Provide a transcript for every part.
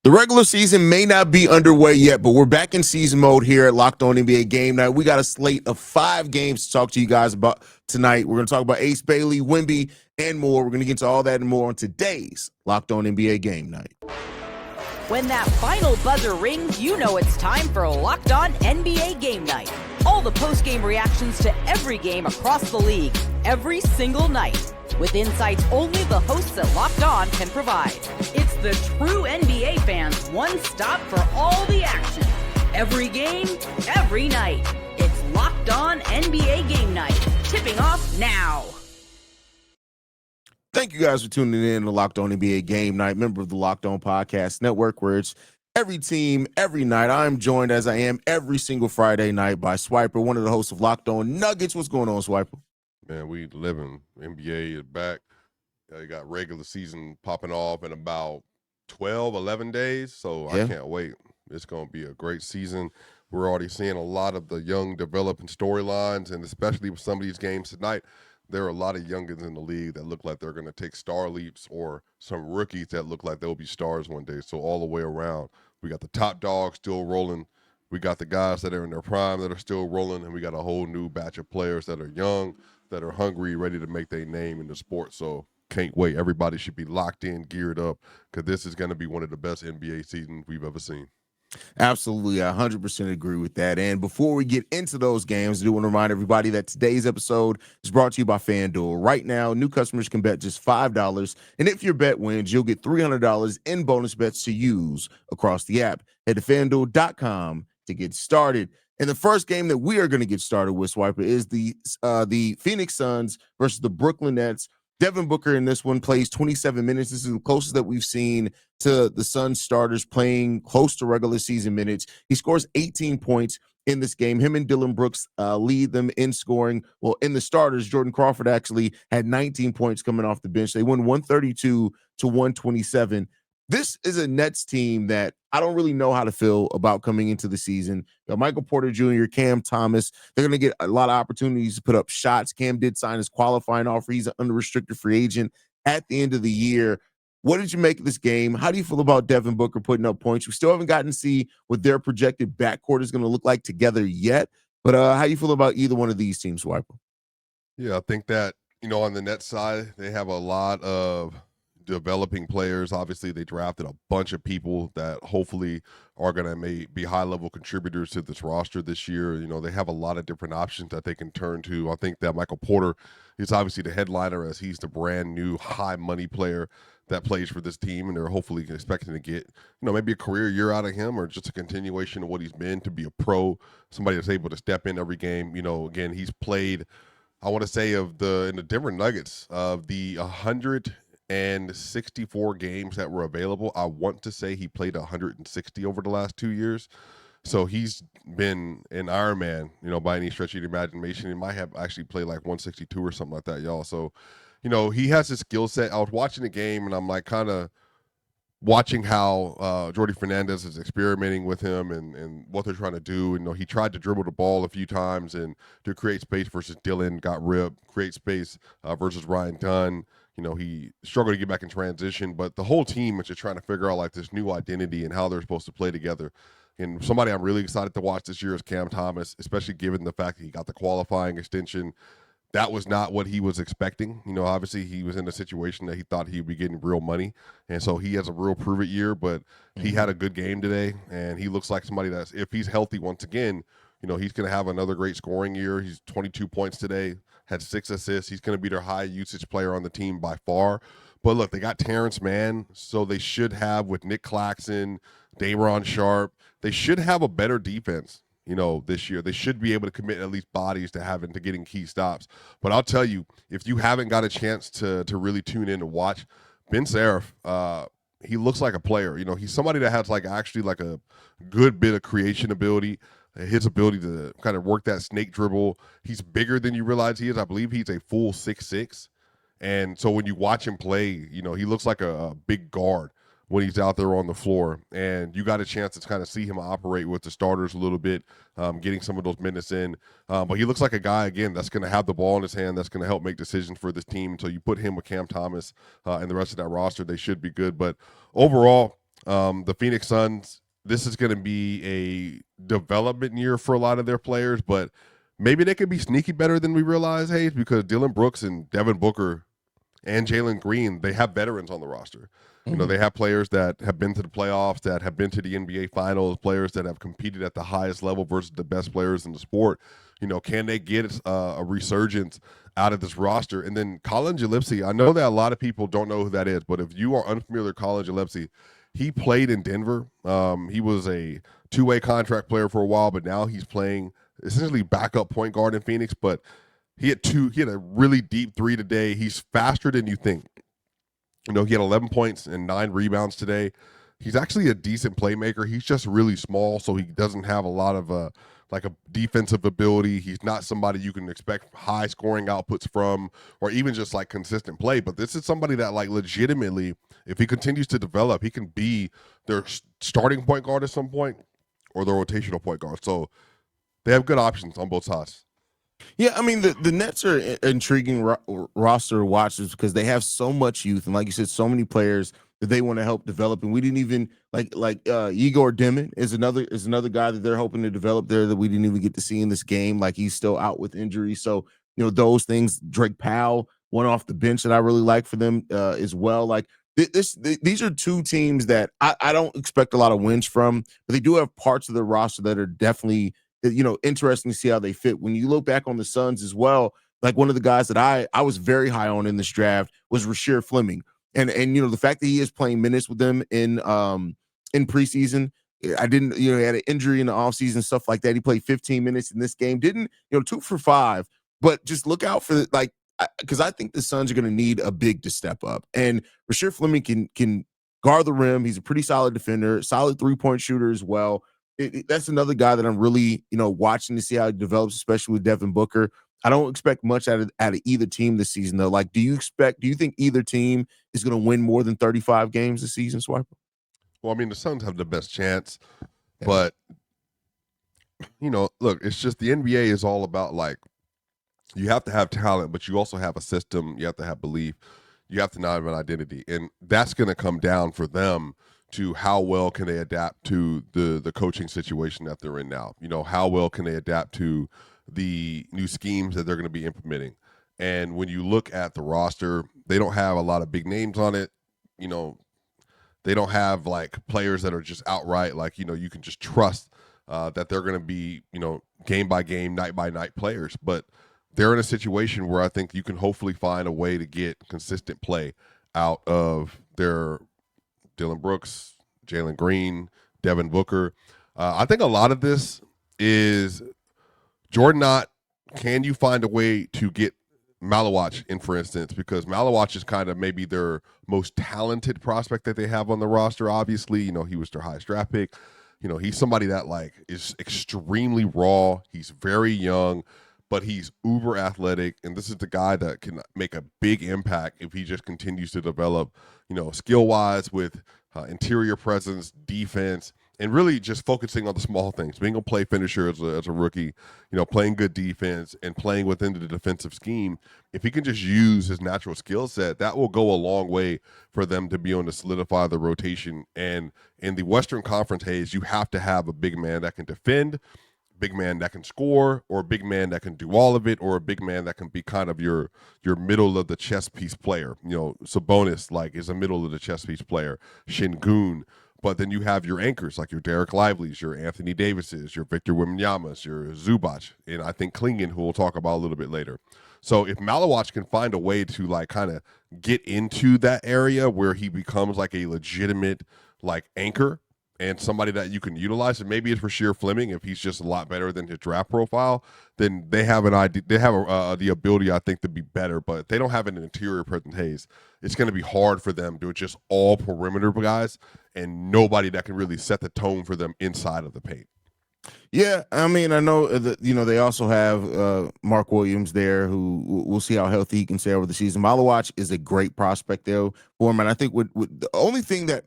The regular season may not be underway yet, but we're back in season mode here at Locked On NBA Game Night. We got a slate of 5 games to talk to you guys about tonight. We're going to talk about Ace Bailey, Wemby, and more. We're going to get into all that and more on today's Locked On NBA Game Night. When that final buzzer rings, you know it's time for Locked On NBA Game Night. All the post-game reactions to every game across the league, every single night, with insights only the hosts at Locked On can provide. It's the true NBA fans' one stop for all the action. Every game, every night. It's Locked On NBA Game Night. Tipping off now. Thank you guys for tuning in to Locked On NBA Game Night, member of the Locked On Podcast Network, where it's every team, every night. I'm joined, as I am every single Friday night, by Swiper, one of the hosts of Locked On Nuggets. What's going on, Swiper? Man, we living. NBA is back. You got regular season popping off in about 12, 11 days, so yeah. I can't wait. It's going to be a great season. We're already seeing a lot of the young developing storylines, and especially with some of these games tonight, there are a lot of youngins in the league that look like they're going to take star leaps, or some rookies that look like they'll be stars one day. So all the way around, we got the top dogs still rolling. We got the guys that are in their prime that are still rolling, and we got a whole new batch of players that are young, that are hungry, ready to make their name in the sport. So can't wait. Everybody should be locked in, geared up, because this is going to be one of the best NBA seasons we've ever seen. Absolutely. I 100% agree with that. And before we get into those games, I do want to remind everybody that today's episode is brought to you by FanDuel. Right now, new customers can bet just $5. And if your bet wins, you'll get $300 in bonus bets to use across the app. Head to FanDuel.com to get started. And the first game that we are going to get started with, Swiper, is the Phoenix Suns versus the Brooklyn Nets. Devin Booker in this one plays 27 minutes. This is the closest that we've seen to the Suns starters playing close to regular season minutes. He scores 18 points in this game. Him and Dylan Brooks lead them in scoring. Well, in the starters, Jordan Crawford actually had 19 points coming off the bench. They won 132 to 127. This is a Nets team that I don't really know how to feel about coming into the season. You know, Michael Porter Jr., Cam Thomas, they're going to get a lot of opportunities to put up shots. Cam did sign his qualifying offer. He's an unrestricted free agent at the end of the year. What did you make of this game? How do you feel about Devin Booker putting up points? We still haven't gotten to see what their projected backcourt is going to look like together yet. But how do you feel about either one of these teams, Swiper? Yeah, I think that, on the Nets side, they have a lot of developing players. Obviously, they drafted a bunch of people that hopefully are going to be high-level contributors to this roster this year. They have a lot of different options that they can turn to. I think that Michael Porter is obviously the headliner, as he's the brand new high-money player that plays for this team, and they're hopefully expecting to get, maybe a career year out of him, or just a continuation of what he's been to be a pro, somebody that's able to step in every game. Again, he's played, I want to say, in the Denver Nuggets, of the 164 games that were available, I want to say he played 160 over the last 2 years. So he's been an Iron Man, by any stretch of the imagination. He might have actually played like 162 or something like that, y'all. So, he has his skill set. I was watching the game, and I'm like kind of watching how Jordi Fernandez is experimenting with him and what they're trying to do. He tried to dribble the ball a few times and to create space versus Dylan, got ripped, create space versus Ryan Dunn. He struggled to get back in transition, but the whole team is just trying to figure out like this new identity and how they're supposed to play together. And somebody I'm really excited to watch this year is Cam Thomas, especially given the fact that he got the qualifying extension. That was not what he was expecting. Obviously he was in a situation that he thought he would be getting real money. And so he has a real prove it year, but he had a good game today. And he looks like somebody that's, if he's healthy once again, he's going to have another great scoring year. He's 22 points today, had 6 assists. He's going to be their high usage player on the team by far. But look, they got Terrence Mann, so they should have, with Nick Claxton, Day'Ron Sharpe, they should have a better defense. This year. They should be able to commit at least bodies to getting key stops. But I'll tell you, if you haven't got a chance to really tune in and watch, Ben Seraph, he looks like a player. He's somebody that has actually a good bit of creation ability, his ability to kind of work that snake dribble. He's bigger than you realize he is. I believe he's a full 6'6". And so when you watch him play, he looks like a big guard when he's out there on the floor, and you got a chance to kind of see him operate with the starters a little bit, getting some of those minutes in. But he looks like a guy, again, that's going to have the ball in his hand, that's going to help make decisions for this team. So you put him with Cam Thomas and the rest of that roster, they should be good. But overall, The Phoenix Suns, this is going to be a development year for a lot of their players, but maybe they could be sneaky better than we realize, Hayes, because Dylan Brooks and Devin Booker and Jalen Green, they have veterans on the roster. You know, they have players that have been to the playoffs, that have been to the NBA Finals, players that have competed at the highest level versus the best players in the sport. You know, can they get a resurgence out of this roster? And then Colin Gillespie, I know that a lot of people don't know who that is, but if you are unfamiliar with Colin Gillespie, he played in Denver. He was a two-way contract player for a while, but now he's playing essentially backup point guard in Phoenix. But he had a really deep three today. He's faster than you think. You know, he had 11 points and 9 rebounds today. He's actually a decent playmaker. He's just really small, so he doesn't have a lot of like a defensive ability. He's not somebody you can expect high scoring outputs from, or even just like consistent play. But this is somebody that like legitimately, if he continues to develop, he can be their starting point guard at some point or their rotational point guard. So they have good options on both sides. Yeah, I mean the Nets are intriguing roster watchers because they have so much youth and, like you said, so many players that they want to help develop. And we didn't even Igor Demon is another guy that they're hoping to develop there that we didn't even get to see in this game. Like, he's still out with injury, so you know those things. Drake Powell, one off the bench that I really like for them as well. Like these are two teams that I don't expect a lot of wins from, but they do have parts of the roster that are definitely, you know, interesting to see how they fit. When you look back on the Suns as well, like one of the guys that I was very high on in this draft was Rasheer Fleming. And you know, the fact that he is playing minutes with them in preseason, I didn't, you know, he had an injury in the offseason, stuff like that. He played 15 minutes in this game, didn't, you know, 2 for 5, but just look out for because I think the Suns are going to need a big to step up. And Rasheer Fleming can guard the rim. He's a pretty solid defender, solid 3-point shooter as well. That's another guy that I'm really, you know, watching to see how he develops, especially with Devin Booker. I don't expect much out of either team this season, though. Like, do you think either team is going to win more than 35 games this season, Swiper? Well, I mean, the Suns have the best chance, but you know, look, it's just the NBA is all about, like, you have to have talent, but you also have a system. You have to have belief. You have to not have an identity, and that's going to come down for them to how well can they adapt to the coaching situation that they're in now. You know, how well can they adapt to the new schemes that they're going to be implementing. And when you look at the roster, they don't have a lot of big names on it. You know, they don't have like players that are just outright like, you know, you can just trust that they're going to be, you know, game by game, night by night players. But they're in a situation where I think you can hopefully find a way to get consistent play out of their Dylan Brooks, Jalen Green, Devin Booker. I think a lot of this is Jordan Knott. Can you find a way to get Malawach in, for instance, because Malawach is kind of maybe their most talented prospect that they have on the roster. Obviously, you know, he was their highest draft pick. You know, he's somebody that like is extremely raw. He's very young, but he's uber athletic. And this is the guy that can make a big impact if he just continues to develop, you know, skill wise with interior presence, defense, and really just focusing on the small things, being a play finisher as a rookie, you know, playing good defense and playing within the defensive scheme. If he can just use his natural skill set, that will go a long way for them to be able to solidify the rotation. And in the Western Conference, Hayes, you have to have a big man that can defend, big man that can score, or a big man that can do all of it, or a big man that can be kind of your middle of the chess piece player. You know, Sabonis like is a middle of the chess piece player. Şengün. But then you have your anchors like your Derek Lively's, your Anthony Davis's, your Victor Wembanyama's, your Zubac, and I think Klingon, who we'll talk about a little bit later. So if Malawach can find a way to like kind of get into that area where he becomes like a legitimate like anchor and somebody that you can utilize, and maybe it's Rasheer Fleming if he's just a lot better than his draft profile, then they have an idea. They have the ability, I think, to be better, but they don't have an interior presence. Hayes, it's going to be hard for them to just all perimeter guys and nobody that can really set the tone for them inside of the paint. Yeah, I mean, I know that, you know, they also have Mark Williams there, who we'll see how healthy he can stay over the season. Malawach is a great prospect, though, for him, and I think with the only thing that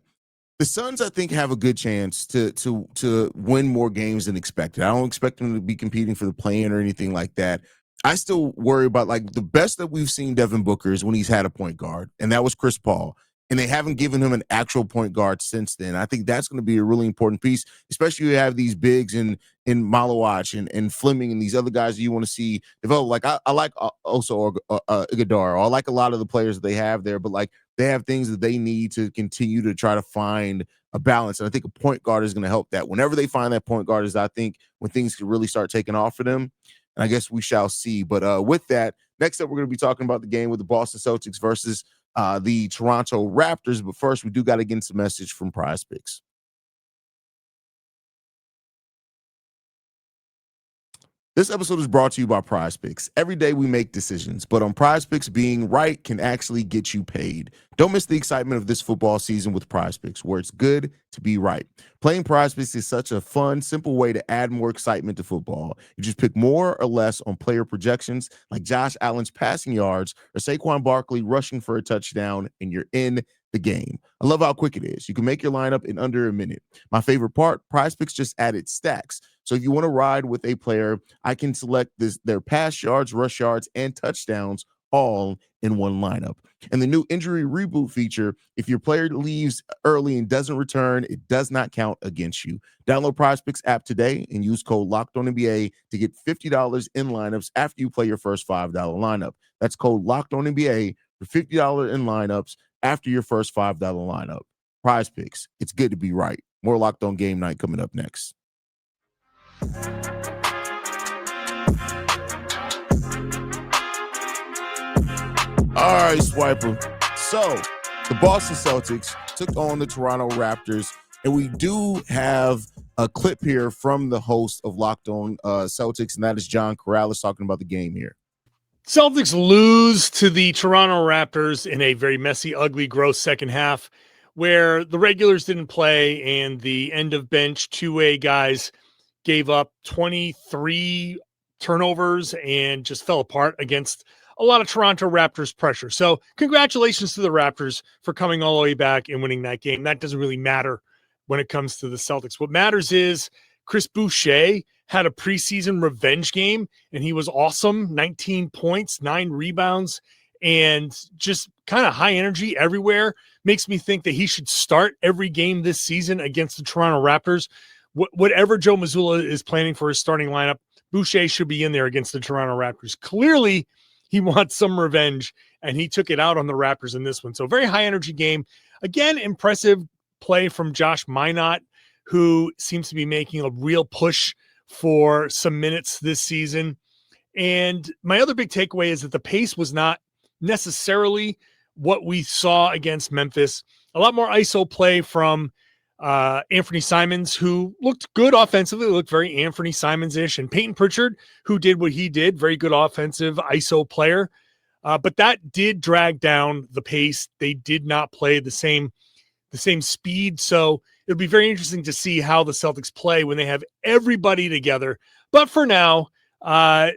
the Suns, I think, have a good chance to win more games than expected. I don't expect them to be competing for the play-in or anything like that. I still worry about, like, the best that we've seen Devin Booker is when he's had a point guard, and that was Chris Paul. and they haven't given him an actual point guard since then. I think that's going to be a really important piece, especially you have these bigs in Malawach and Fleming and these other guys you want to see develop. Like I like also Iguodala. I like a lot of the players that they have there, but like they have things that they need to continue to try to find a balance. And I think a point guard is going to help that. Whenever they find that point guard is, I think, when things can really start taking off for them. And I guess we shall see. But with that, next up, we're going to be talking about the game with the Boston Celtics versus the Toronto Raptors. But first, we do got to get some message from Prize Picks. This episode is brought to you by Prize Picks. Every day we make decisions, but on Prize Picks, being right can actually get you paid. Don't miss the excitement of this football season with Prize Picks, where it's good to be right. Playing Prize Picks is such a fun, simple way to add more excitement to football. You just pick more or less on player projections, like Josh Allen's passing yards or Saquon Barkley rushing for a touchdown, and you're in the game. I love how quick it is. You can make your lineup in under a minute. My favorite part, Prize Picks just added stacks. So if you want to ride with a player, I can select their pass yards, rush yards, and touchdowns all in one lineup. And the new injury reboot feature, if your player leaves early and doesn't return, it does not count against you. Download Prize Picks app today and use code LOCKEDONNBA to get $50 in lineups after you play your first $5 lineup. That's code LOCKEDONNBA for $50 in lineups after your first $5 lineup. Prize Picks. It's good to be right. More Locked On Game Night coming up next. All right, Swiper. So the Boston Celtics took on the Toronto Raptors, and we do have a clip here from the host of Locked On Celtics, and that is John Corrales talking about the game here. Celtics lose to the Toronto Raptors in a very messy, ugly, gross second half where the regulars didn't play and the end of bench two-way guys gave up 23 turnovers and just fell apart against a lot of Toronto Raptors pressure. So congratulations to the Raptors for coming all the way back and winning that game. That doesn't really matter when it comes to the Celtics. What matters is Chris Boucher had a preseason revenge game, and he was awesome. 19 points, 9 rebounds, and just kind of high energy everywhere. Makes me think that he should start every game this season against the Toronto Raptors. Whatever Joe Mazzulla is planning for his starting lineup, Boucher should be in there against the Toronto Raptors. Clearly, he wants some revenge, and he took it out on the Raptors in this one. So very high energy game. Again, impressive play from Josh Minott, who seems to be making a real push for some minutes this season. And my other big takeaway is that the pace was not necessarily what we saw against Memphis. A lot more ISO play from Anthony Simons, who looked good offensively, looked very Anthony Simons-ish, and Peyton Pritchard, who did what he did, very good offensive ISO player. But that did drag down the pace. They did not play the same speed. So it'll be very interesting to see how the Celtics play when they have everybody together. But for now, a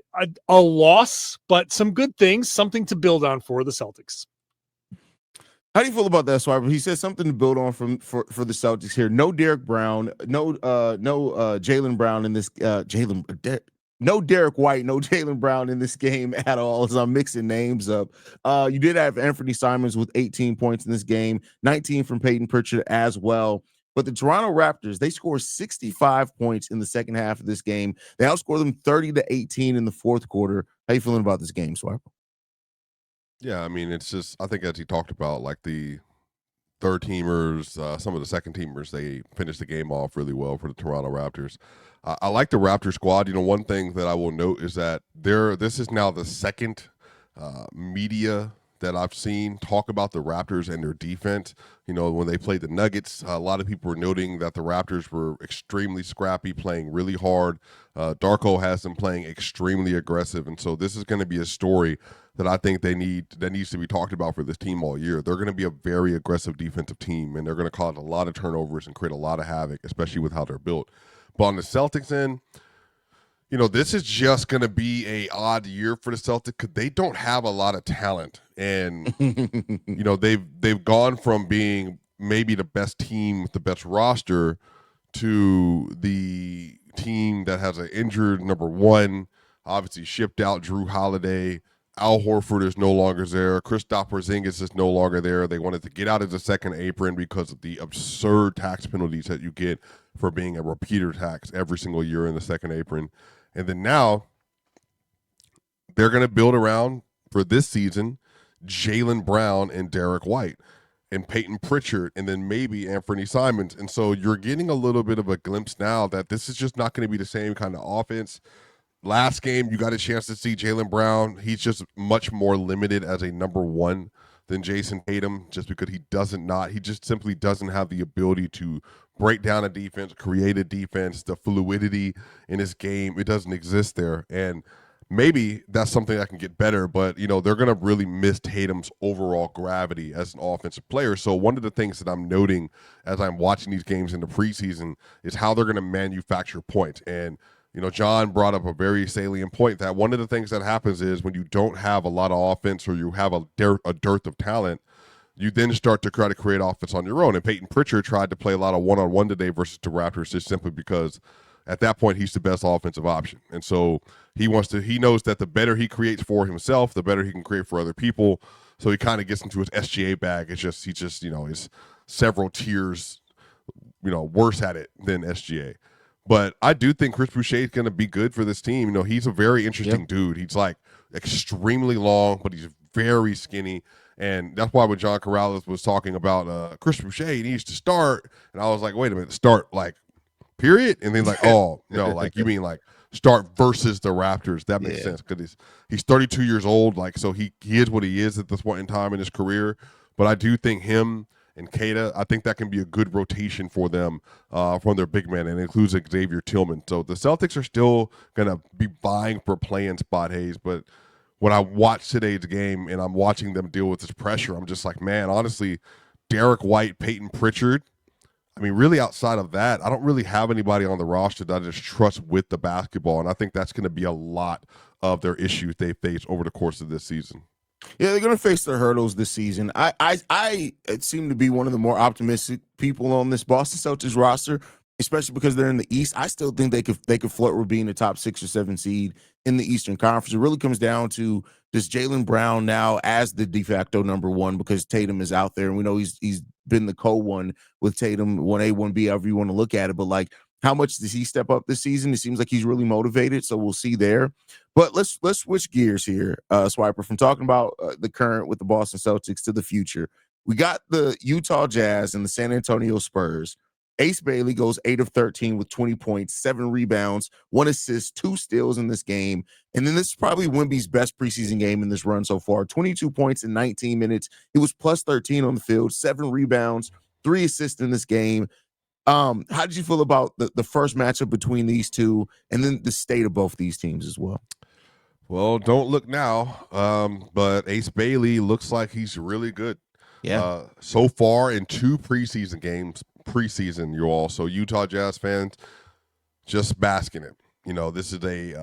loss, but some good things, something to build on for the Celtics. How do you feel about that, Swiper? He says something to build on for the Celtics here. No Derek Brown, no Jaylen Brown in this no Derek White, no Jaylen Brown in this game at all, as I'm mixing names up. You did have Anthony Simons with 18 points in this game, 19 from Peyton Pritchard as well. But the Toronto Raptors, they scored 65 points in the second half of this game. They outscored them 30-18 in the fourth quarter. How you feeling about this game, Swiper? Yeah, I mean, it's just, I think as he talked about, like the third teamers, some of the second teamers, they finished the game off really well for the Toronto Raptors. I like the Raptor squad. You know, one thing that I will note is that this is now the second media that I've seen talk about the Raptors and their defense. You know, when they played the Nuggets, a lot of people were noting that the Raptors were extremely scrappy, playing really hard. Darko has them playing extremely aggressive, and so this is going to be a story that I think that needs to be talked about for this team all year. They're going to be a very aggressive defensive team, and they're going to cause a lot of turnovers and create a lot of havoc, especially with how they're built. But on the Celtics end, you know, this is just going to be a odd year for the Celtics because they don't have a lot of talent. And, you know, they've gone from being maybe the best team with the best roster to the team that has an injured number one, obviously shipped out Drew Holiday, Al Horford is no longer there. Kristaps Porzingis is no longer there. They wanted to get out of the second apron because of the absurd tax penalties that you get for being a repeater tax every single year in the second apron. And then now they're going to build around, for this season, Jaylen Brown and Derek White and Peyton Pritchard and then maybe Anthony Simons. And so you're getting a little bit of a glimpse now that this is just not going to be the same kind of offense. Last game, you got a chance to see Jaylen Brown. He's just much more limited as a number one than Jason Tatum, just because he just simply doesn't have the ability to break down a defense, create a defense. The fluidity in his game, it doesn't exist there. And maybe that's something that can get better, but they're going to really miss Tatum's overall gravity as an offensive player. So one of the things that I'm noting as I'm watching these games in the preseason is how they're going to manufacture points. And John brought up a very salient point that one of the things that happens is when you don't have a lot of offense or you have a dearth of talent, you then start to try to create offense on your own. And Peyton Pritchard tried to play a lot of one-on-one today versus the Raptors just simply because at that point he's the best offensive option. And so he knows that the better he creates for himself, the better he can create for other people. So he kind of gets into his SGA bag. He just is several tiers, worse at it than SGA. But I do think Chris Boucher is going to be good for this team. He's a very interesting dude. He's like extremely long, but he's very skinny. And that's why when John Corrales was talking about Chris Boucher, he needs to start. And I was like, wait a minute, start like period? And then like, oh, no, like you mean like start versus the Raptors. That makes sense because he's 32 years old. Like, so he is what he is at this point in time in his career. But I do think him and Keita, I think that can be a good rotation for them from their big man, and includes Xavier Tillman. So the Celtics are still going to be vying for play-in spot, Hayes. But when I watch today's game and I'm watching them deal with this pressure, I'm just like, man, honestly, Derek White, Peyton Pritchard, I mean, really outside of that, I don't really have anybody on the roster that I just trust with the basketball. And I think that's going to be a lot of their issues they face over the course of this season. Yeah, they're going to face their hurdles this season. I seem to be one of the more optimistic people on this Boston Celtics roster, especially because they're in the East. I still think they could flirt with being a top 6 or 7 seed in the Eastern Conference. It really comes down to does Jaylen Brown now as the de facto number one, because Tatum is out there, and we know he's been the co-one with Tatum, 1A, 1B, however you want to look at it. But like, how much does he step up this season? It seems like he's really motivated, so we'll see there. But let's switch gears here, Swiper, from talking about the current with the Boston Celtics to the future. We got the Utah Jazz and the San Antonio Spurs. Ace Bailey goes 8 of 13 with 20 points, 7 rebounds, 1 assist, 2 steals in this game. And then this is probably Wemby's best preseason game in this run so far. 22 points in 19 minutes. He was plus 13 on the field, 7 rebounds, 3 assists in this game. How did you feel about the first matchup between these two, and then the state of both these teams as well? Well, don't look now, but Ace Bailey looks like he's really good. Yeah. So far in 2 preseason games, you all. So Utah Jazz fans, just bask in it. This is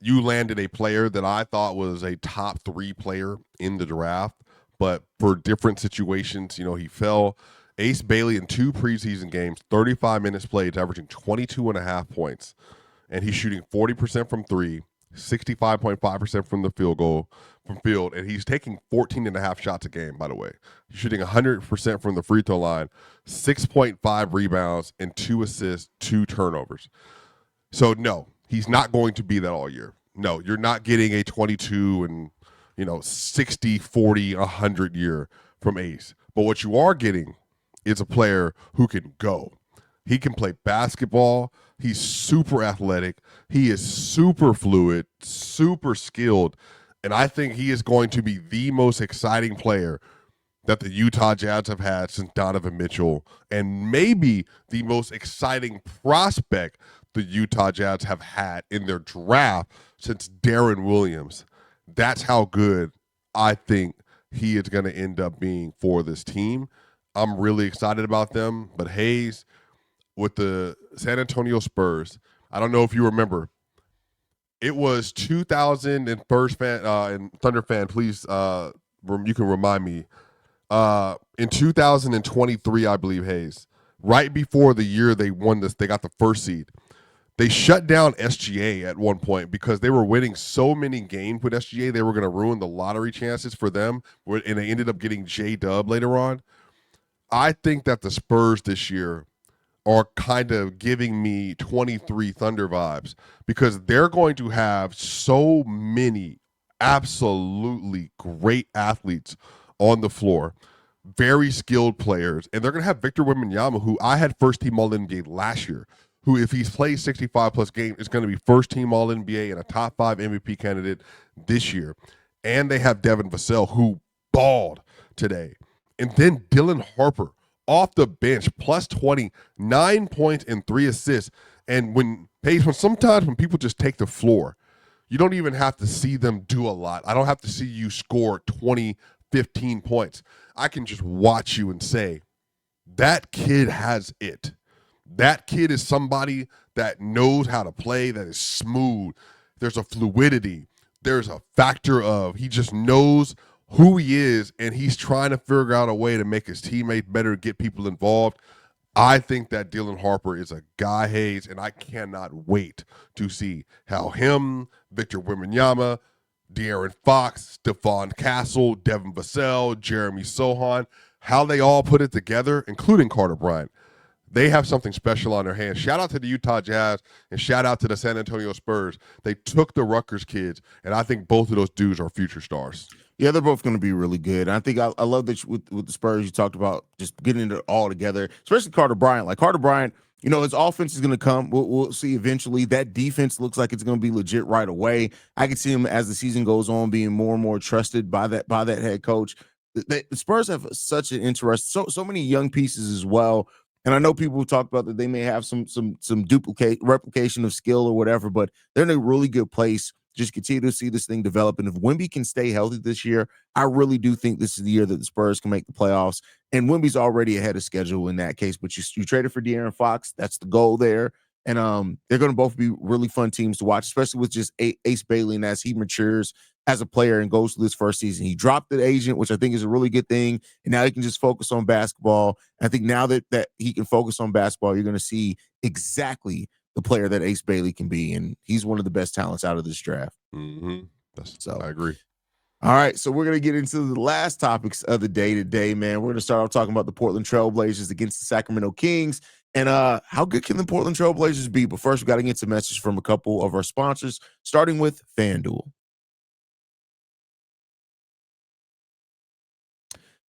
you landed a player that I thought was a top 3 player in the draft, but for different situations, he fell. Ace Bailey in 2 preseason games, 35 minutes played, averaging 22.5 points, and he's shooting 40% from 3, 65.5% from the field, and he's taking 14.5 shots a game, by the way. He's shooting 100% from the free throw line, 6.5 rebounds, and 2 assists, 2 turnovers. So, no, he's not going to be that all year. No, you're not getting a 22 and, 60, 40, 100 year from Ace. But what you are getting is a player who can go. He can play basketball. He's super athletic. He is super fluid, super skilled. And I think he is going to be the most exciting player that the Utah Jazz have had since Donovan Mitchell, and maybe the most exciting prospect the Utah Jazz have had in their draft since Darren Williams. That's how good I think he is going to end up being for this team. I'm really excited about them. But Hayes, with the San Antonio Spurs, I don't know if you remember, it was 2000, and Spurs fan and Thunder fan, please, you can remind me. In 2023, I believe, Hayes, right before the year they won this, they got the first seed. They shut down SGA at one point because they were winning so many games with SGA. They were going to ruin the lottery chances for them, and they ended up getting J-Dub later on. I think that the Spurs this year are kind of giving me 23 Thunder vibes because they're going to have so many absolutely great athletes on the floor, very skilled players, and they're going to have Victor Wembanyama, who I had first team All-NBA last year, who if he's played 65-plus games is going to be first team All-NBA and a top 5 MVP candidate this year. And they have Devin Vassell, who balled today. And then Dylan Harper, off the bench, plus 20, 9 points and 3 assists. And when sometimes when people just take the floor, you don't even have to see them do a lot. I don't have to see you score 20, 15 points. I can just watch you and say, that kid has it. That kid is somebody that knows how to play, that is smooth. There's a fluidity. There's a factor of he just knows who he is, and he's trying to figure out a way to make his teammates better, get people involved. I think that Dylan Harper is a guy, Hayes, and I cannot wait to see how him, Victor Wembanyama, De'Aaron Fox, Stephon Castle, Devin Vassell, Jeremy Sohan, how they all put it together, including Carter Bryant. They have something special on their hands. Shout out to the Utah Jazz and shout out to the San Antonio Spurs. They took the Rutgers kids, and I think both of those dudes are future stars. Yeah, they're both going to be really good. And I think I love that with the Spurs, you talked about just getting it all together, especially Carter Bryant. Like Carter Bryant, you know, his offense is going to come. We'll see eventually. That defense looks like it's going to be legit right away. I can see him as the season goes on being more and more trusted by that head coach. The Spurs have such an interest, so many young pieces as well. And I know people talk about that they may have some replication of skill or whatever, but they're in a really good place. Just continue to see this thing develop. And if Wemby can stay healthy this year, I really do think this is the year that the Spurs can make the playoffs. And Wemby's already ahead of schedule in that case. But you traded for De'Aaron Fox. That's the goal there. And they're going to both be really fun teams to watch, especially with just Ace Bailey. And as he matures as a player and goes through this first season, he dropped the agent, which I think is a really good thing. And now he can just focus on basketball. I think now that he can focus on basketball, you're going to see exactly the player that Ace Bailey can be. And he's one of the best talents out of this draft. Mm-hmm. I agree. All right, so we're going to get into the last topics of the day today, man. We're going to start off talking about the Portland Trailblazers against the Sacramento Kings. And how good can the Portland Trailblazers be? But first, we got to get some messages from a couple of our sponsors, starting with FanDuel.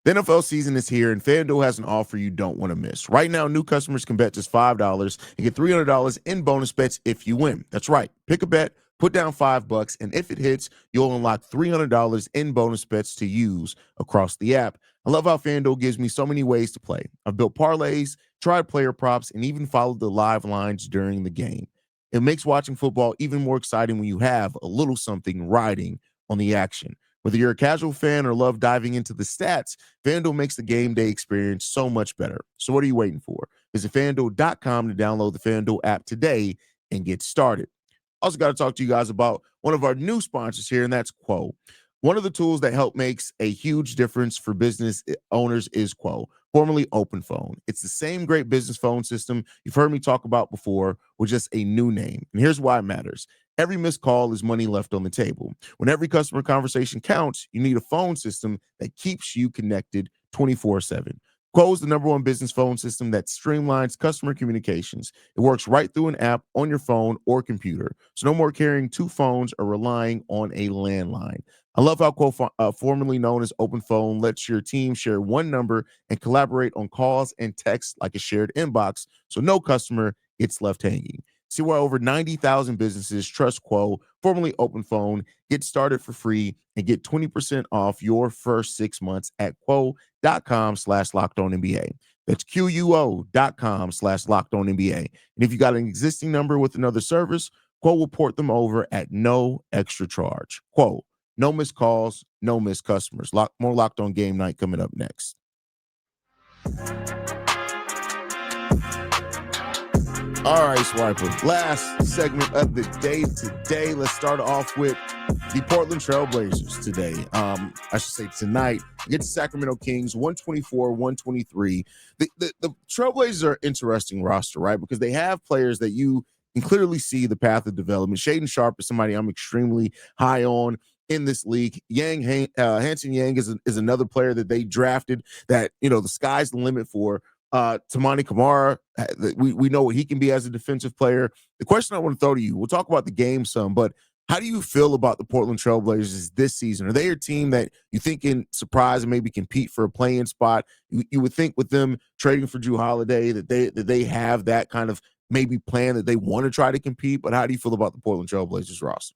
The NFL season is here, and FanDuel has an offer you don't want to miss. Right now, new customers can bet just $5 and get $300 in bonus bets if you win. That's right. Pick a bet, put down $5, and if it hits, you'll unlock $300 in bonus bets to use across the app. I love how FanDuel gives me so many ways to play. I've built parlays, tried player props, and even followed the live lines during the game. It makes watching football even more exciting when you have a little something riding on the action. Whether you're a casual fan or love diving into the stats, FanDuel makes the game day experience so much better. So what are you waiting for? Visit FanDuel.com to download the FanDuel app today and get started. Also got to talk to you guys about one of our new sponsors here, and that's Quo. One of the tools that help makes a huge difference for business owners is Quo, formerly OpenPhone. It's the same great business phone system you've heard me talk about before with just a new name. And here's why it matters. Every missed call is money left on the table. When every customer conversation counts, you need a phone system that keeps you connected 24/7. Quo is the #1 business phone system that streamlines customer communications. It works right through an app on your phone or computer. So no more carrying two phones or relying on a landline. I love how Quo, formerly known as OpenPhone, lets your team share one number and collaborate on calls and texts like a shared inbox, so no customer gets left hanging. See why over 90,000 businesses trust Quo, formerly OpenPhone. Get started for free and get 20% off your first 6 months at quo.com/LockedOnNBA. That's QUO.com/LockedOnNBA. And if you got an existing number with another service, Quo will port them over at no extra charge. Quo, no missed calls, no missed customers. More Locked On Game Night coming up next. All right, Swiper. Last segment of the day today. Let's start off with the Portland Trailblazers today. I should say tonight against the Sacramento Kings, 124-123. The Trailblazers are an interesting roster, right? Because they have players that you can clearly see the path of development. Shaden Sharp is somebody I'm extremely high on in this league. Hanson Yang is another player that they drafted that, the sky's the limit for. Tamani Kamara, we know what he can be as a defensive player. The question I want to throw to you, we'll talk about the game some, but how do you feel about the Portland Trailblazers this season? Are they a team that you think can surprise and maybe compete for a play-in spot? You would think with them trading for Jrue Holiday that they have that kind of maybe plan that they want to try to compete, but how do you feel about the Portland Trailblazers roster?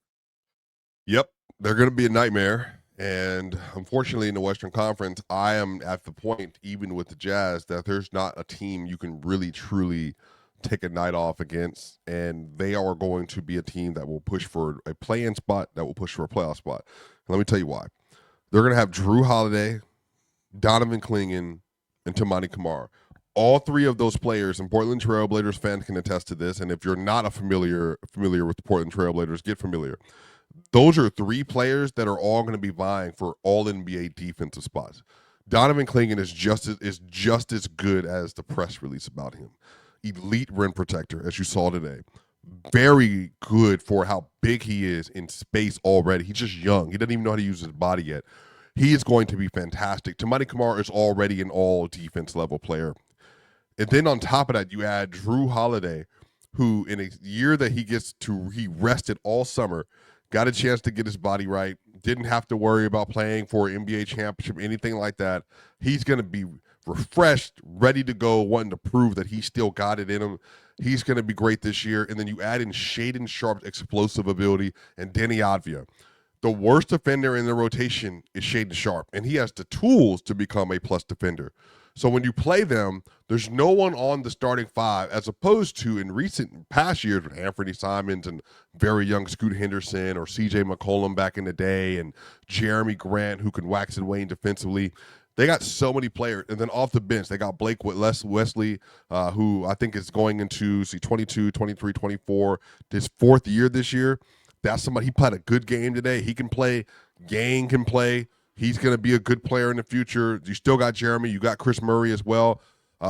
Yep, they're going to be a nightmare. And unfortunately, in the Western Conference, I am at the point, even with the Jazz, that there's not a team you can really, truly take a night off against. And they are going to be a team that will push for a play-in spot, that will push for a playoff spot. And let me tell you why. They're going to have Jrue Holiday, Donovan Clingan, and Tamani Kamara. All three of those players, and Portland Trailblazers fans can attest to this. And if you're not familiar with the Portland Trailblazers, get familiar. Those are three players that are all going to be vying for all NBA defensive spots. Donovan Clingan is just as good as the press release about him. Elite rim protector, as you saw today. Very good for how big he is in space already. He's just young. He doesn't even know how to use his body yet. He is going to be fantastic. Tamani Kamara is already an all defense level player. And then on top of that, you add Jrue Holiday, who in a year that he rested all summer, got a chance to get his body right, didn't have to worry about playing for an NBA championship, anything like that. He's going to be refreshed, ready to go, wanting to prove that he still got it in him. He's going to be great this year. And then you add in Shaden Sharp's explosive ability and Denny Advia. The worst defender in the rotation is Shaden Sharp, and he has the tools to become a plus defender. So when you play them, there's no one on the starting five, as opposed to in recent past years with Anthony Simons and very young Scoot Henderson or C.J. McCollum back in the day and Jeremy Grant, who can wax and wane defensively. They got so many players. And then off the bench, they got Blake Wesley, who I think is going into 22, 23, 24, his fourth year this year. That's somebody, he played a good game today. He can play. Gang can play. He's going to be a good player in the future. You still got Jeremy. You got Chris Murray as well. They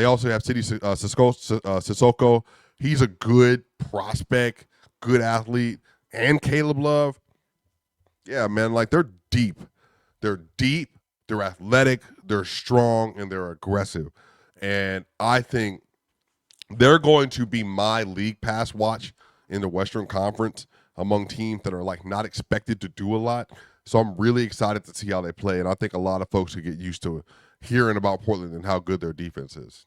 also have City Sissoko. He's a good prospect, good athlete. And Caleb Love. Yeah, man, like they're deep. They're deep. They're athletic. They're strong, and they're aggressive. And I think they're going to be my league pass watch in the Western Conference among teams that are like not expected to do a lot. So I'm really excited to see how they play, and I think a lot of folks will get used to hearing about Portland and how good their defense is.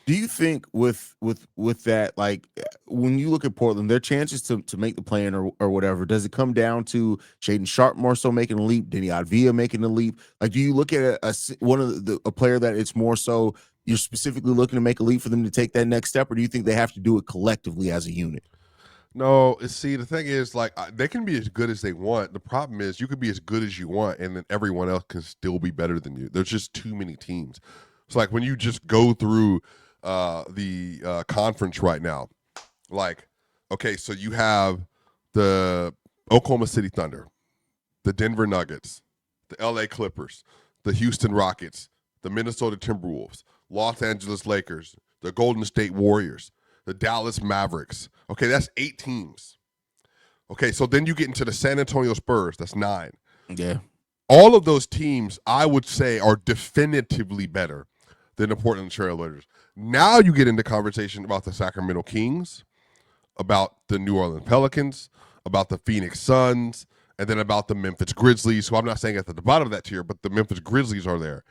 Do you think with that, like when you look at Portland, their chances to make the play-in or whatever, does it come down to Shaden Sharp more so making a leap, Denny Advia making a leap? Like, do you look at a player that it's more so you're specifically looking to make a leap for them to take that next step, or do you think they have to do it collectively as a unit? No, see, the thing is, like, they can be as good as they want. The problem is you could be as good as you want, and then everyone else can still be better than you. There's just too many teams. It's like when you just go through the conference right now, like, okay, so you have the Oklahoma City Thunder, the Denver Nuggets, the LA Clippers, the Houston Rockets, the Minnesota Timberwolves, Los Angeles Lakers, the Golden State Warriors, the Dallas Mavericks. Okay, that's 8 teams. Okay, so then you get into the San Antonio Spurs. That's 9. Yeah. All of those teams, I would say, are definitively better than the Portland Trailblazers. Now you get into conversation about the Sacramento Kings, about the New Orleans Pelicans, about the Phoenix Suns, and then about the Memphis Grizzlies, who I'm not saying at the bottom of that tier, but the Memphis Grizzlies are there.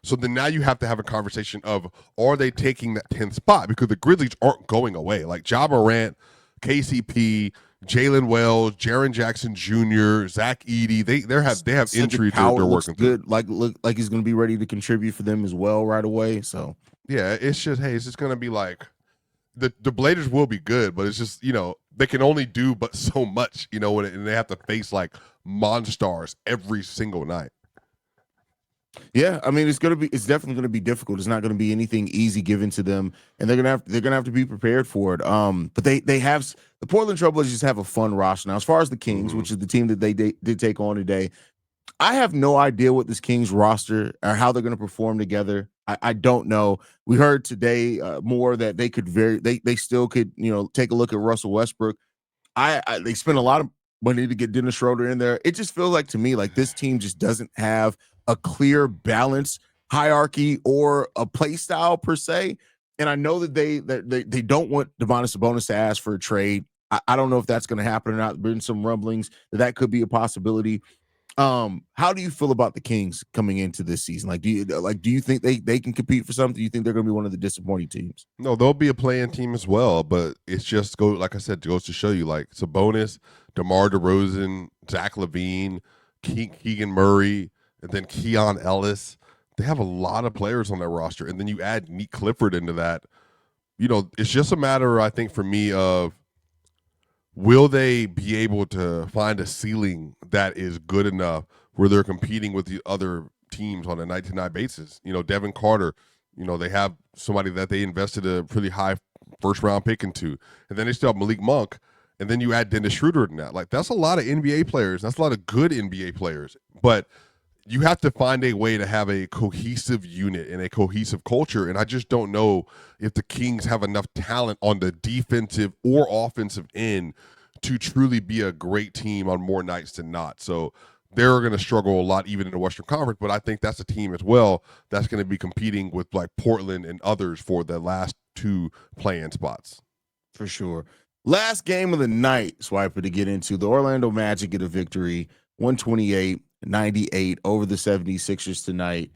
So then now you have to have a conversation of, are they taking that 10th spot? Because the Grizzlies aren't going away. Like Ja Morant, KCP, Jalen Wells, Jaren Jackson Jr., Zach Edey, they have injuries they're working through. Good. Look like he's going to be ready to contribute for them as well right away. So yeah, it's just going to be like the Blazers will be good, but it's just, they can only do but so much, and they have to face like monsters every single night. Yeah, I mean it's definitely gonna be difficult. It's not gonna be anything easy given to them, and they're gonna have to be prepared for it. But they have the Portland Trailblazers have a fun roster now. As far as the Kings, which is the team that they did take on today, I have no idea what this Kings roster or how they're gonna perform together. I don't know. We heard today more that they still could, take a look at Russell Westbrook. They spent a lot of money to get Dennis Schroeder in there. It just feels like to me like this team just doesn't have a clear balance hierarchy or a play style per se. And I know that they don't want Domantas Sabonis to ask for a trade. I don't know if that's going to happen or not. There's been some rumblings that could be a possibility. How do you feel about the Kings coming into this season? Do you think they can compete for something? Do you think they're going to be one of the disappointing teams? No, they'll be a play-in team as well, but it's just like I said, goes to show you, like Sabonis, DeMar DeRozan, Zach LaVine, Keegan Murray, and then Keon Ellis. They have a lot of players on their roster, and then you add Nick Clifford into that. It's just a matter, I think, for me of will they be able to find a ceiling that is good enough where they're competing with the other teams on a night-to-night basis? Devin Carter, they have somebody that they invested a pretty high first-round pick into. And then they still have Malik Monk. And then you add Dennis Schroeder in that. That's a lot of NBA players. That's a lot of good NBA players. But you have to find a way to have a cohesive unit and a cohesive culture. And I just don't know if the Kings have enough talent on the defensive or offensive end to truly be a great team on more nights than not. So they're going to struggle a lot even in the Western Conference, but I think that's a team as well that's going to be competing with like Portland and others for the last 2 play-in spots. For sure. Last game of the night, Swiper, to get into. The Orlando Magic get a victory, 128-98 over the 76ers tonight.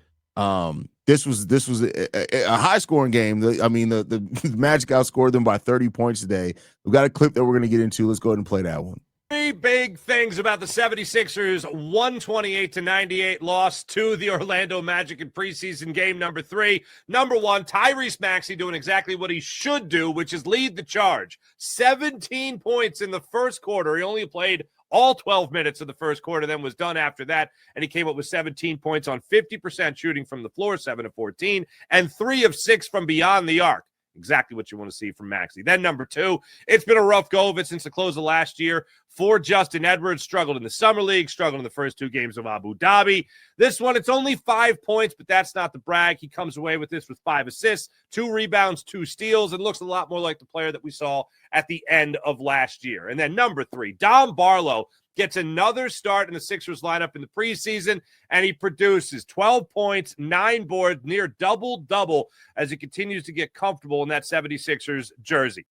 This was a high-scoring game. The Magic outscored them by 30 points today. We've got a clip that we're going to get into. Let's go ahead and play that one. 3 big things about the 76ers 128-98 loss to the Orlando Magic in preseason game number 3. Number 1, Tyrese Maxey doing exactly what he should do, which is lead the charge. 17 points in the first quarter. He only played all 12 minutes of the first quarter, then was done after that, and he came up with 17 points on 50% shooting from the floor, 7 of 14, and 3 of 6 from beyond the arc. Exactly what you want to see from Maxey. Then number 2, it's been a rough go of it since the close of last year for Justin Edwards. Struggled in the Summer League, struggled in the first 2 games of Abu Dhabi. This one, it's only 5 points, but that's not the brag. He comes away with this with 5 assists, 2 rebounds, 2 steals, and looks a lot more like the player that we saw at the end of last year. And then number 3, Dom Barlow gets another start in the Sixers lineup in the preseason, and he produces 12 points, 9 boards, near double-double as he continues to get comfortable in that 76ers jersey.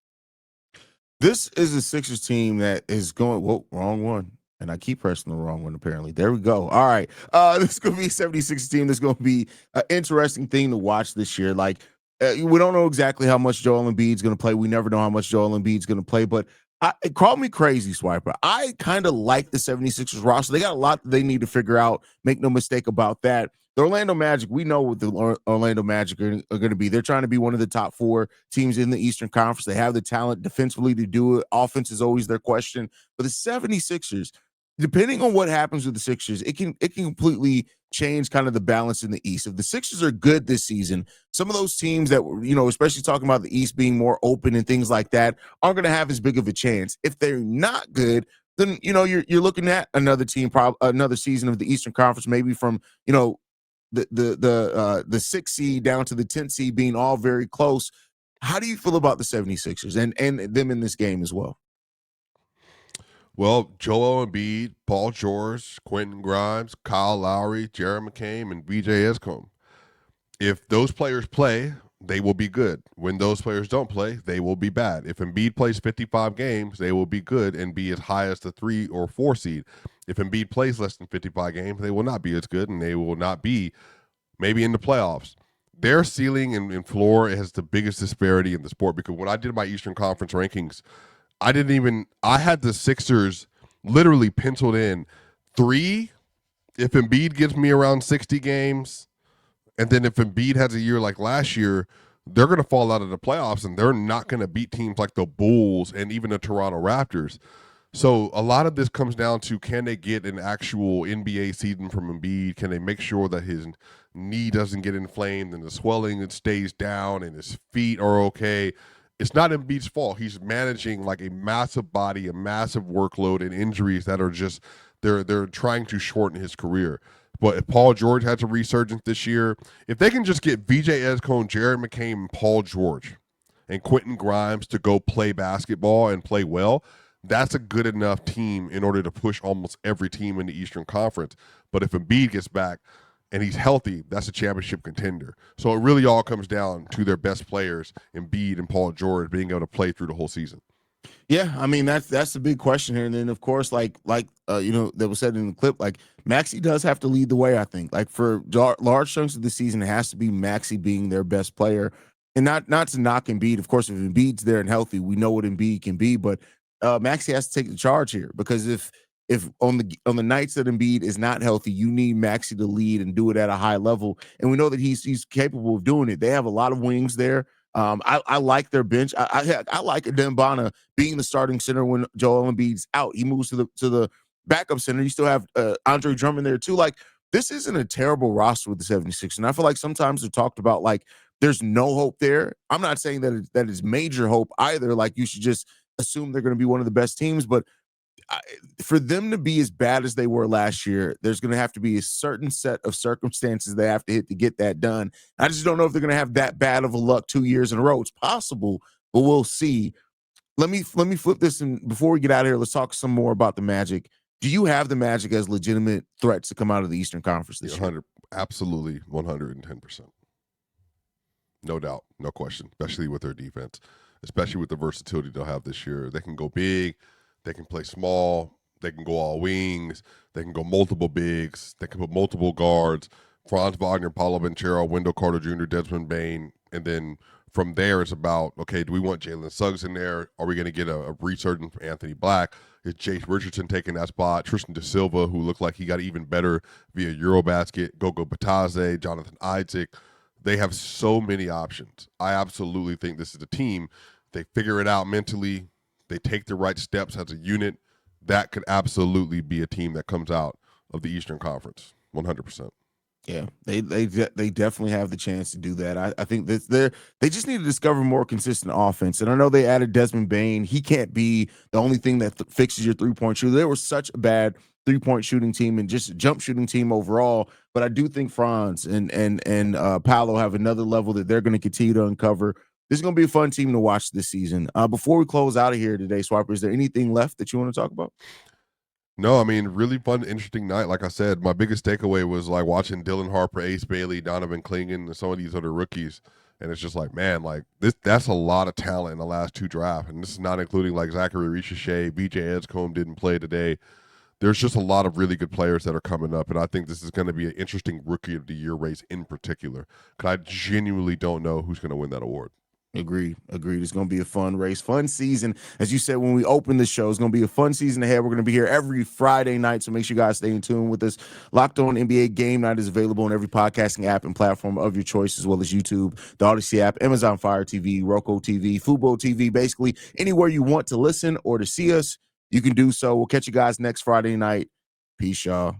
This is a Sixers team that is going, whoa, wrong one. And I keep pressing the wrong one, apparently. There we go. All right. This is going to be a 76ers team. This is going to be an interesting thing to watch this year. We don't know exactly how much Joel Embiid's going to play. We never know how much Joel Embiid's going to play, but call me crazy, Swiper. I kind of like the 76ers roster. They got a lot that they need to figure out. Make no mistake about that. The Orlando Magic, we know what the Orlando Magic are going to be. They're trying to be one of the top 4 teams in the Eastern Conference. They have the talent defensively to do it. Offense is always their question. But the 76ers, depending on what happens with the Sixers, it can completely change kind of the balance in the East. If the Sixers are good this season, some of those teams that were, especially talking about the East being more open and things like that, aren't going to have as big of a chance. If they're not good, then you're looking at another team, another season of the Eastern Conference, maybe from the 6th seed down to the 10th seed being all very close. How do you feel about the 76ers and them in this game as well? Well, Joel Embiid, Paul George, Quentin Grimes, Kyle Lowry, Jared McCain, and BJ Escombe. If those players play, they will be good. When those players don't play, they will be bad. If Embiid plays 55 games, they will be good and be as high as the 3 or 4 seed. If Embiid plays less than 55 games, they will not be as good, and they will not be maybe in the playoffs. Their ceiling and floor has the biggest disparity in the sport, because when I did my Eastern Conference rankings, I had the Sixers literally penciled in 3 if Embiid gives me around 60 games, and then if Embiid has a year like last year, they're going to fall out of the playoffs, and they're not going to beat teams like the Bulls and even the Toronto Raptors. So a lot of this comes down to, can they get an actual NBA season from Embiid? Can they make sure that his knee doesn't get inflamed and the swelling stays down and his feet are okay? It's not Embiid's fault. He's managing like a massive body, a massive workload, and injuries that are just they're trying to shorten his career. But if Paul George has a resurgence this year, if they can just get VJ Edgecombe, Jared McCain, and Paul George and Quentin Grimes to go play basketball and play well, that's a good enough team in order to push almost every team in the Eastern Conference. But if Embiid gets back and he's healthy, that's a championship contender. So it really all comes down to their best players, Embiid and Paul George, being able to play through the whole season. Yeah, I mean that's the big question here, and then of course, like that was said in the clip, like Maxey does have to lead the way. I think, like for large chunks of the season, it has to be Maxey being their best player, and not to knock Embiid. Of course, if Embiid's there and healthy, we know what Embiid can be, but Maxey has to take the charge here because if on the nights that Embiid is not healthy, you need Maxey to lead and do it at a high level, and we know that he's capable of doing it. They have a lot of wings there. I like their bench. I like Dembana being the starting center when Joel Embiid's out. He moves to the backup center. You still have Andre Drummond there too. Like, this isn't a terrible roster with the 76ers. And I feel like sometimes they're talked about like there's no hope there. I'm not saying that is major hope either. Like, you should just assume they're going to be one of the best teams, but for them to be as bad as they were last year, there's going to have to be a certain set of circumstances they have to hit to get that done. I just don't know if they're going to have that bad of a luck 2 years in a row. It's possible, but we'll see. Let me flip this, and before we get out of here, let's talk some more about the Magic. Do you have the Magic as legitimate threats to come out of the Eastern Conference this year? Absolutely, 110%. No doubt, no question, especially with their defense, especially with the versatility they'll have this year. They can go big. They can play small. They can go all wings. They can go multiple bigs. They can put multiple guards. Franz Wagner, Paulo Banchero, Wendell Carter Jr., Desmond Bane. And then from there, it's about, okay, do we want Jalen Suggs in there? Are we going to get a resurgence from Anthony Black? Is Chase Richardson taking that spot? Tristan Da Silva, who looked like he got even better via Eurobasket. Gogo Batadze, Jonathan Isaac. They have so many options. I absolutely think this is a team. They figure it out mentally. They take the right steps as a unit. That could absolutely be a team that comes out of the Eastern Conference, 100%. Yeah, they definitely have the chance to do that. I think that they just need to discover more consistent offense. And I know they added Desmond Bane. He can't be the only thing that fixes your three-point shooter. They were such a bad three-point shooting team and just jump shooting team overall. But I do think Franz and Paolo have another level that they're going to continue to uncover. This is going to be a fun team to watch this season. Before we close out of here today, Swiper, is there anything left that you want to talk about? No, I mean, really fun, interesting night. Like I said, my biggest takeaway was like watching Dylan Harper, Ace Bailey, Donovan Clingan, and some of these other rookies. And it's just like, man, like that's a lot of talent in the last two drafts. And this is not including like Zachary Richichet, VJ Edgecombe didn't play today. There's just a lot of really good players that are coming up. And I think this is going to be an interesting rookie of the year race in particular. Because I genuinely don't know who's going to win that award. Agreed. It's going to be a fun race, fun season. As you said, when we open the show, it's going to be a fun season ahead. We're going to be here every Friday night, so make sure you guys stay in tune with us. Locked On NBA Game Night is available on every podcasting app and platform of your choice, as well as YouTube, the Odyssey app, Amazon Fire TV, Roku TV, Fubo TV, basically anywhere you want to listen or to see us, you can do so. We'll catch you guys next Friday night. Peace, y'all.